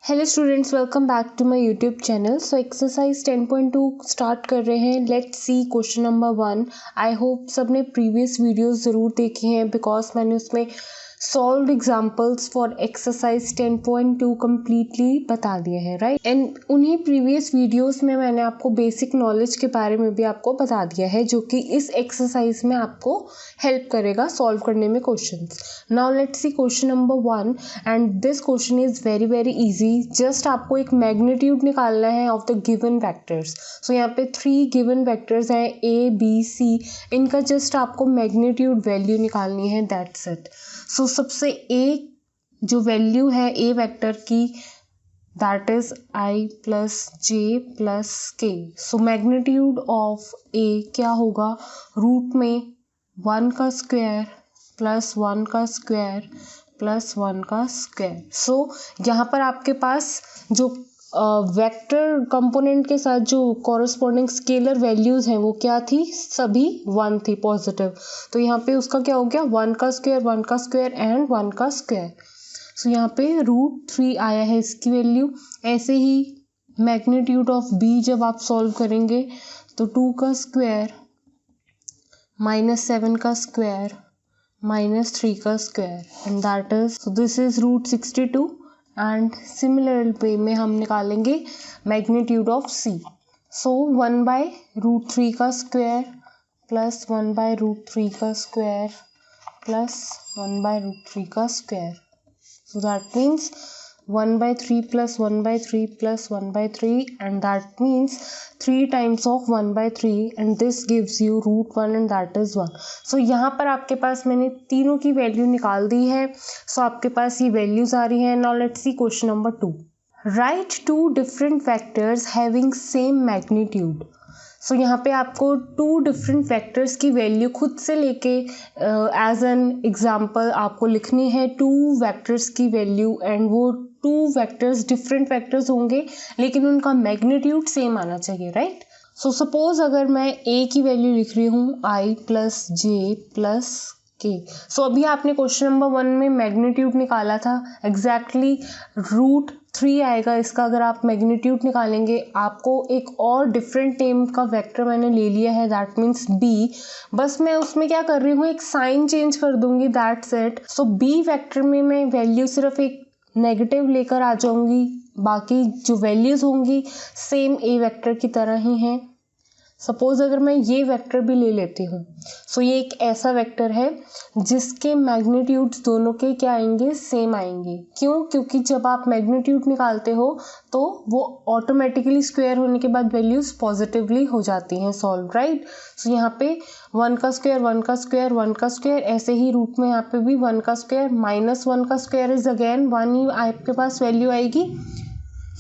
Hello students, welcome back to my YouTube channel. So exercise 10.2 start कर रहे हैं। Let's see question number 1। I hope सबने previous videos ज़रूर देखी हैं बिकॉज मैंने उसमें solved examples for exercise 10.2 completely बता दिए हैं, राइट। एंड उन्हीं प्रीवियस वीडियोस में मैंने आपको बेसिक नॉलेज के बारे में भी आपको बता दिया है जो कि इस एक्सरसाइज में आपको हेल्प करेगा सॉल्व करने में questions. Now let's see question number 1 and this question is very very easy. Just आपको एक मैग्नीट्यूड निकालना है ऑफ द गिवन वेक्टर्स। सो यहाँ पे 3 गिवन वेक्टर्स हैं A, B, C। इनका जस्ट आपको मैग्नीट्यूड वैल्यू निकालनी है, दैट्स इट। सो सबसे A जो वैल्यू है A वेक्टर की that is I plus J plus K। So magnitude of A क्या होगा, रूट में 1 का स्क्वायर प्लस 1 का स्क्वायर प्लस 1 का स्क्वायर। सो यहाँ पर आपके पास जो वेक्टर कंपोनेंट के साथ जो कॉरस्पॉन्डिंग स्केलर वैल्यूज़ हैं वो क्या थी, सभी 1 थी पॉजिटिव। तो यहाँ पे उसका क्या हो गया, 1 का स्क्वायर एंड 1 का स्क्वायर। सो यहाँ पे √3 आया है इसकी वैल्यू। ऐसे ही मैग्नीट्यूड ऑफ B जब आप सॉल्व करेंगे तो 2 का स्क्वायर माइनस 7 का स्क्वायर माइनस 3 का square and that is, so this is √62। And similar way में हम निकालेंगे मैग्नीट्यूड ऑफ C। सो 1/√3 का स्क्वायर प्लस 1/√3 का स्क्वायर प्लस 1/√3 का square. So that means 1/3 plus 1/3 plus 1/3 and that means 3 times of 1/3 and this gives you √1 and that is 1। सो यहाँ पर आपके पास मैंने तीनों की वैल्यू निकाल दी है। सो आपके पास ये वैल्यूज आ रही हैं। Now let's see question number 2। Write 2 different vectors having same magnitude. So यहाँ पे आपको 2 डिफरेंट वेक्टर्स की वैल्यू खुद से लेके एज एन एग्जांपल आपको लिखनी है 2 वेक्टर्स की वैल्यू। एंड वो 2 वेक्टर्स डिफरेंट वेक्टर्स होंगे लेकिन उनका मैग्नीट्यूड सेम आना चाहिए, राइट। सो सपोज अगर मैं A की वैल्यू लिख रही हूँ I plus J plus K। सो अभी आपने क्वेश्चन नंबर 1 में मैग्नीट्यूड निकाला था, एग्जैक्टली √3 आएगा इसका। अगर आप मैग्नीट्यूड निकालेंगे आपको एक और डिफरेंट नेम का वेक्टर मैंने ले लिया है, दैट मीन्स B। बस मैं उसमें क्या कर रही हूँ, एक साइन चेंज कर दूंगी, that's it. So B vector में मैं वैल्यू सिर्फ एक नेगेटिव लेकर आ जाऊंगी, बाकी जो वैल्यूज होंगी सेम A वेक्टर की तरह ही हैं। सपोज अगर मैं ये वेक्टर भी ले लेती हूँ, सो ये एक ऐसा वेक्टर है जिसके मैग्नीट्यूड्स दोनों के क्या आएंगे, सेम आएंगे। क्यों? क्योंकि जब आप मैग्नीट्यूड निकालते हो तो वो ऑटोमेटिकली स्क्वायर होने के बाद वैल्यूज पॉजिटिवली हो जाती हैं सॉल्व, राइट। सो यहाँ पे 1 का स्क्वायर 1 का स्क्वायर 1 का स्क्वायर, ऐसे ही रूट में यहाँ पे भी 1 का स्क्वायर माइनस 1 का स्क्वायर इज अगेन 1 ही आपके पास वैल्यू आएगी।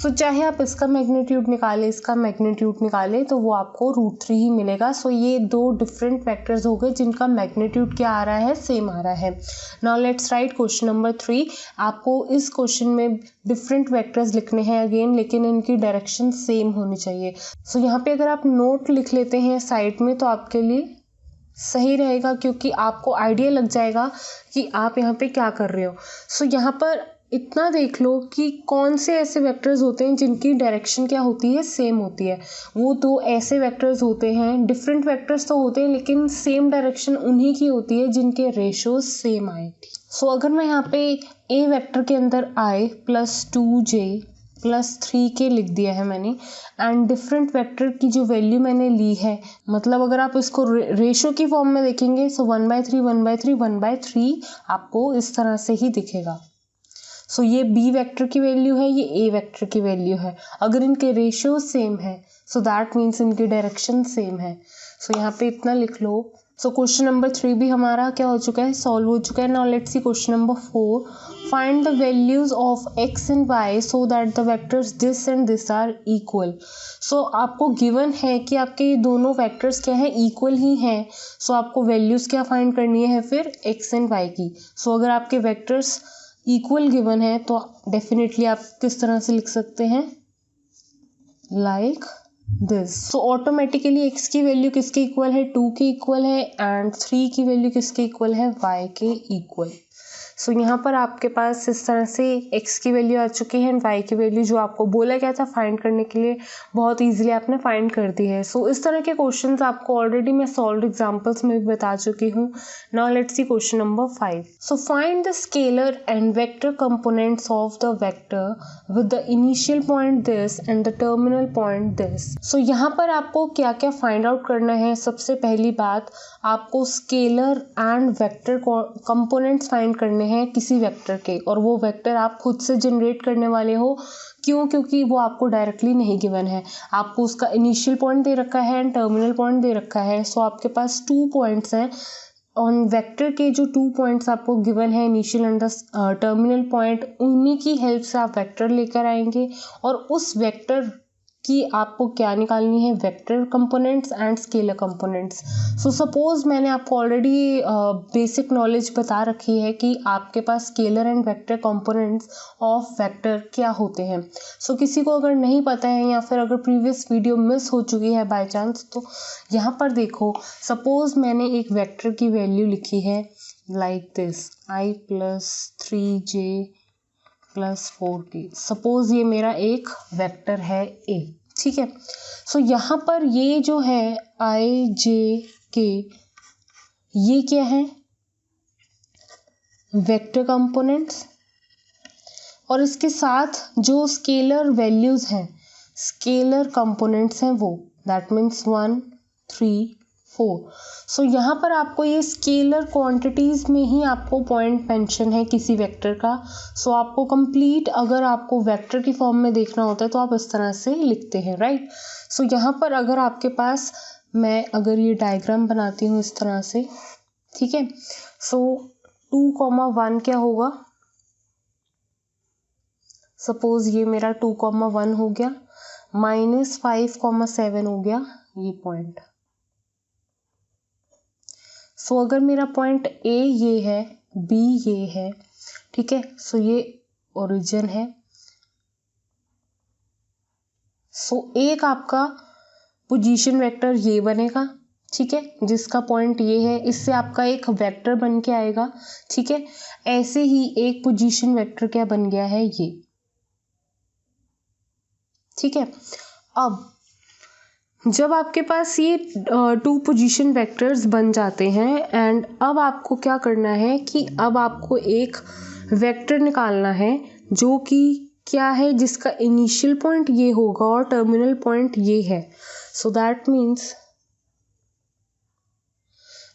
सो चाहे आप इसका मैग्नीट्यूड निकालें इसका मैग्नीट्यूड निकालें तो वो आपको √3 ही मिलेगा। सो ये 2 डिफरेंट वेक्टर्स हो गए जिनका मैग्नीट्यूड क्या आ रहा है, सेम आ रहा है। Now let's write question number 3। आपको इस क्वेश्चन में डिफरेंट वेक्टर्स लिखने हैं अगेन, लेकिन इनकी डायरेक्शन सेम होनी चाहिए। सो यहाँ पे अगर आप नोट लिख लेते हैं साइड में तो आपके लिए सही रहेगा, क्योंकि आपको आइडिया लग जाएगा कि आप यहाँ पे क्या कर रहे हो। सो यहाँ पर इतना देख लो कि कौन से ऐसे वेक्टर्स होते हैं जिनकी डायरेक्शन क्या होती है, सेम होती है। वो 2 ऐसे वेक्टर्स होते हैं, डिफरेंट वेक्टर्स तो होते हैं लेकिन सेम डायरेक्शन उन्हीं की होती है जिनके रेशोज सेम आए। सो अगर मैं यहाँ पे A वेक्टर के अंदर I plus 2J plus 3K लिख दिया है मैंने, एंड डिफरेंट वेक्टर की जो वैल्यू मैंने ली है, मतलब अगर आप इसको रेशो की फॉर्म में देखेंगे सो 1/3 1/3 1/3 आपको इस तरह से ही दिखेगा। सो ये B वेक्टर की वैल्यू है, ये A वेक्टर की वैल्यू है। अगर इनके रेशियो सेम है सो दैट मीन्स इनकी डायरेक्शन सेम है। सो यहाँ पे इतना लिख लो। सो क्वेश्चन नंबर 3 भी हमारा क्या हो चुका है, सॉल्व हो चुका है। Now let's see question number 4। Find the values of x and y so that the vectors this and this are equal. So आपको गिवन है कि आपके ये दोनों वेक्टर्स क्या है, इक्वल ही हैं। सो आपको वैल्यूज क्या फाइंड करनी है फिर, x एंड y की। सो अगर आपके वेक्टर्स इक्वल गिवन है तो डेफिनेटली आप किस तरह से लिख सकते हैं, like this. So automatically x की वैल्यू किसके इक्वल है, 2 के इक्वल है, एंड 3 की वैल्यू किसके इक्वल है, y के इक्वल। सो यहाँ पर आपके पास इस तरह से x की वैल्यू आ चुकी है एंड y की वैल्यू जो आपको बोला गया था फाइंड करने के लिए बहुत इजीली आपने फाइंड कर दी है। सो इस तरह के क्वेश्चंस आपको ऑलरेडी मैं सॉल्व एग्जांपल्स में भी बता चुकी हूँ। Now let's see question number 5। So find the scalar and vector components of the vector with the initial point this and the terminal point this. So यहाँ पर आपको क्या क्या फाइंड आउट करना है। सबसे पहली बात, आपको scalar and vector components find करने हैं किसी वेक्टर के, और वो वेक्टर आप खुद से जनरेट करने वाले हो। क्यों? क्योंकि वो आपको डायरेक्टली नहीं गिवन है, आपको उसका इनिशियल पॉइंट दे रखा है एंड टर्मिनल पॉइंट दे रखा है। सो आपके पास 2 पॉइंट्स हैं ऑन वेक्टर के, जो 2 पॉइंट्स आपको गिवन है, initial and the terminal point, उन्हीं की हेल्प से आप वेक्टर लेकर आएंगे और उस वेक्टर कि आपको क्या निकालनी है, vector components and scalar components. So suppose मैंने आपको ऑलरेडी बेसिक नॉलेज बता रखी है कि आपके पास scalar and vector components of vector क्या होते हैं। सो किसी को अगर नहीं पता है या फिर अगर प्रीवियस वीडियो मिस हो चुकी है बाय चांस, तो यहाँ पर देखो, सपोज मैंने एक वेक्टर की वैल्यू लिखी है like this, i + 3j + 4k। Suppose ये मेरा एक वेक्टर है a, ठीक है। सो यहाँ पर ये जो है i j k, ये क्या है, वेक्टर कंपोनेंट्स, और इसके साथ जो स्केलर वैल्यूज हैं, स्केलर कंपोनेंट्स हैं वो, दैट मीन्स 1 3 4। सो यहाँ पर आपको ये स्केलर क्वांटिटीज में ही आपको पॉइंट मेंशन है किसी वेक्टर का। सो आपको कंप्लीट, अगर आपको वेक्टर की फॉर्म में देखना होता है तो आप इस तरह से लिखते हैं, राइट। सो यहाँ पर अगर आपके पास, मैं अगर ये डायग्राम बनाती हूँ इस तरह से, ठीक है। सो 2,1 क्या होगा, सपोज ये मेरा 2,1 हो गया, -5,7 हो गया ये पॉइंट। सो अगर मेरा पॉइंट ए ये है, बी ये है, ठीक है। सो ये ओरिजिन है। सो एक आपका पोजीशन वेक्टर ये बनेगा, ठीक है, जिसका पॉइंट ये है, इससे आपका एक वेक्टर बन के आएगा, ठीक है। ऐसे ही एक पोजीशन वेक्टर क्या बन गया है, ये, ठीक है। अब जब आपके पास ये 2 पोजीशन वेक्टर्स बन जाते हैं, एंड अब आपको क्या करना है कि अब आपको एक वेक्टर निकालना है जो कि क्या है, जिसका इनिशियल पॉइंट ये होगा और टर्मिनल पॉइंट ये है। सो दैट मीन्स,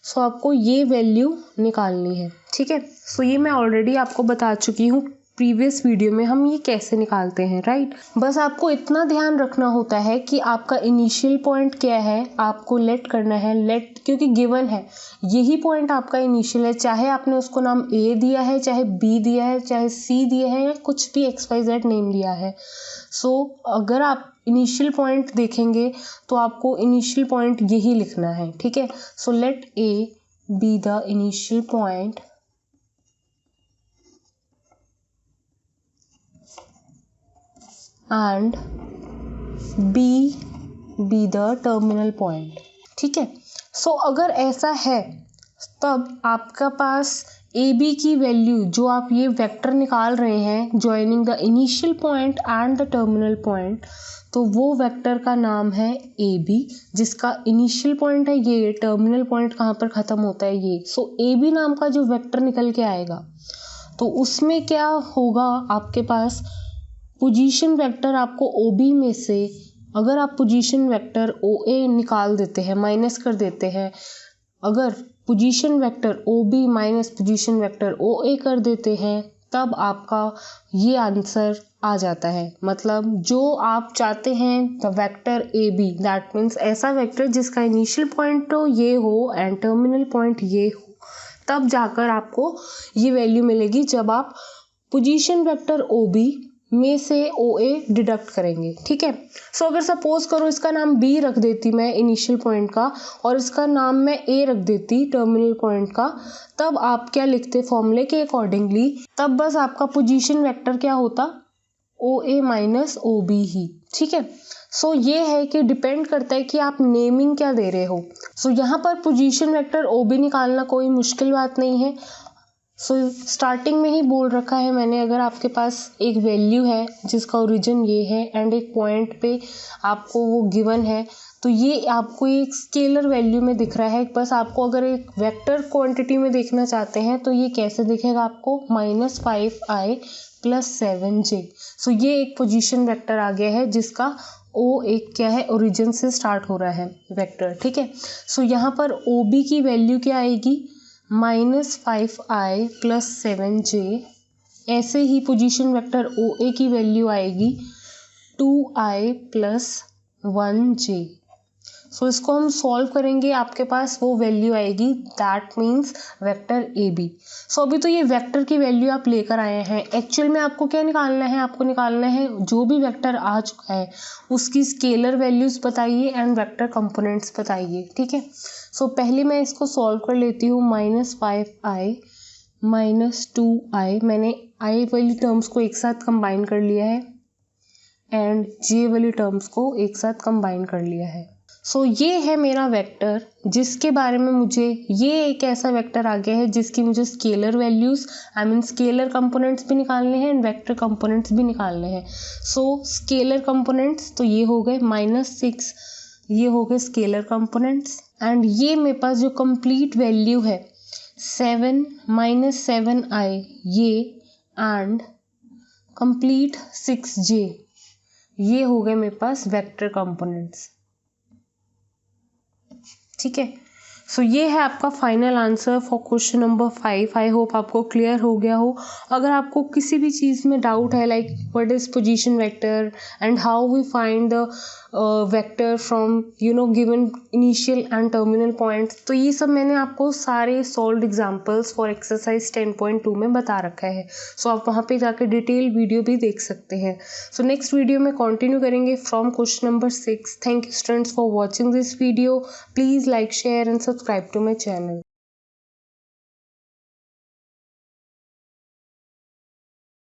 सो आपको ये वैल्यू निकालनी है, ठीक है। सो ये मैं ऑलरेडी आपको बता चुकी हूँ प्रीवियस वीडियो में हम ये कैसे निकालते हैं, राइट। बस आपको इतना ध्यान रखना होता है कि आपका इनिशियल पॉइंट क्या है, आपको लेट करना है, लेट, क्योंकि गिवन है यही पॉइंट आपका इनिशियल है, चाहे आपने उसको नाम a दिया है, चाहे b दिया है, चाहे c दिया है, या कुछ भी XYZ नेम दिया है। सो अगर आप इनिशियल पॉइंट देखेंगे तो आपको इनिशियल पॉइंट यही लिखना है, ठीक है। So let a be the initial point and B be the terminal point, ठीक है। सो अगर ऐसा है तब आपका पास ए बी की वैल्यू, जो आप ये वेक्टर निकाल रहे हैं joining the initial point and the terminal point, तो वो वेक्टर का नाम है ए बी, जिसका इनिशियल पॉइंट है ये, टर्मिनल पॉइंट कहाँ पर ख़त्म होता है ये। सो ए बी नाम का जो वेक्टर निकल के आएगा, तो उसमें क्या होगा, आपके पास पोजीशन वेक्टर आपको OB में से, अगर आप पोजीशन वेक्टर OA निकाल देते हैं, माइनस कर देते हैं, अगर position vector OB minus position vector OA कर देते हैं, तब आपका ये आंसर आ जाता है। मतलब जो आप चाहते हैं the vector AB, that means ऐसा वेक्टर जिसका इनिशियल पॉइंट तो ये हो एंड टर्मिनल पॉइंट ये हो, तब जाकर आपको ये वैल्यू मिलेगी जब आप पोजीशन वेक्टर OB में से OA डिडक्ट करेंगे, ठीक है। सो अगर सपोज करो इसका नाम B रख देती मैं इनिशियल पॉइंट का, और इसका नाम मैं A रख देती टर्मिनल पॉइंट का, तब आप क्या लिखते फॉर्मूले के अकॉर्डिंगली, तब बस आपका पोजीशन वेक्टर क्या होता, OA माइनस OB ही, ठीक है। सो ये है कि डिपेंड करता है कि आप नेमिंग क्या दे रहे हो। सो यहाँ पर पोजीशन वेक्टर ओ बी निकालना कोई मुश्किल बात नहीं है। सो स्टार्टिंग में ही बोल रखा है मैंने, अगर आपके पास एक वैल्यू है जिसका ओरिजिन ये है एंड एक पॉइंट पे आपको वो गिवन है, तो ये आपको एक स्केलर वैल्यू में दिख रहा है। बस आपको अगर एक वेक्टर क्वांटिटी में देखना चाहते हैं तो ये कैसे दिखेगा आपको, -5i + 7j। सो ये एक पोजीशन वेक्टर आ गया है जिसका ओ एक क्या है, ओरिजिन से स्टार्ट हो रहा है वेक्टर, ठीक है। सो यहाँ पर ओ बी की वैल्यू क्या आएगी, -5i + 7j। ऐसे ही पोजीशन वेक्टर ओ ए की वैल्यू आएगी 2i + 1j। सो इसको हम सॉल्व करेंगे, आपके पास वो वैल्यू आएगी, that means vector A B. So अभी तो ये वेक्टर की वैल्यू आप लेकर आए हैं, एक्चुअल में आपको क्या निकालना है, आपको निकालना है जो भी वेक्टर आ चुका है उसकी स्केलर वैल्यूज बताइए एंड वेक्टर कंपोनेंट्स बताइए, ठीक है। सो पहले मैं इसको सॉल्व कर लेती हूँ। -5i - 2i, मैंने i वाली टर्म्स को एक साथ कंबाइन कर लिया है एंड j वाली टर्म्स को एक साथ कंबाइन कर लिया है। सो ये है मेरा वेक्टर जिसके बारे में मुझे, ये एक ऐसा वेक्टर आ गया है जिसकी मुझे स्केलर वैल्यूज स्केलर कंपोनेंट्स भी निकालने हैं एंड वेक्टर कंपोनेंट्स भी निकालने हैं। सो स्केलर कंपोनेंट्स तो ये हो गए -6, ये हो गए स्केलर कंपोनेंट्स एंड ये मेरे पास जो कंप्लीट वैल्यू है 7 - 7i ये एंड कंप्लीट 6j, ये हो गए मेरे पास वेक्टर कंपोनेंट्स, ठीक है। सो ये है आपका final answer for question number 5। I hope आपको क्लियर हो गया हो। अगर आपको किसी भी चीज़ में डाउट है, like what is position vector and how we find the vector from given initial and terminal points, तो ये सब मैंने आपको सारे सॉल्व्ड एग्जांपल्स फॉर एक्सरसाइज 10.2 में बता रखा है। सो आप वहाँ पे जाके डिटेल वीडियो भी देख सकते हैं। सो नेक्स्ट वीडियो में कंटिन्यू करेंगे from question number 6। Thank you students for watching this video. Please like, share and subscribe to my channel.